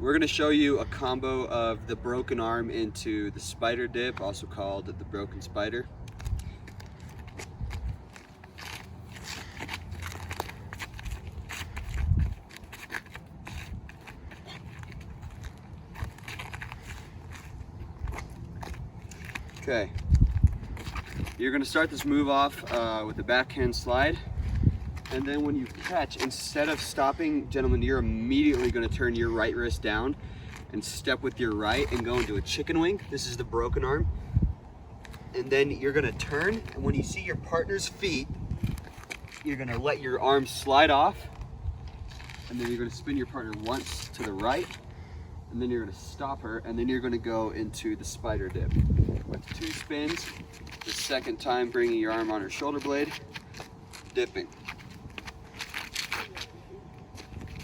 We're gonna show you a combo of the broken arm into the spider dip, also called the broken spider. Okay, you're gonna start this move off with the backhand slide. And then when you catch, instead of stopping, gentlemen, you're immediately gonna turn your right wrist down and step with your right and go into a chicken wing. This is the broken arm. And then you're gonna turn, and when you see your partner's feet, you're gonna let your arm slide off, and then you're gonna spin your partner once to the right, and then you're gonna stop her, and then you're gonna go into the spider dip with 2 spins, the second time bringing your arm on her shoulder blade, dipping.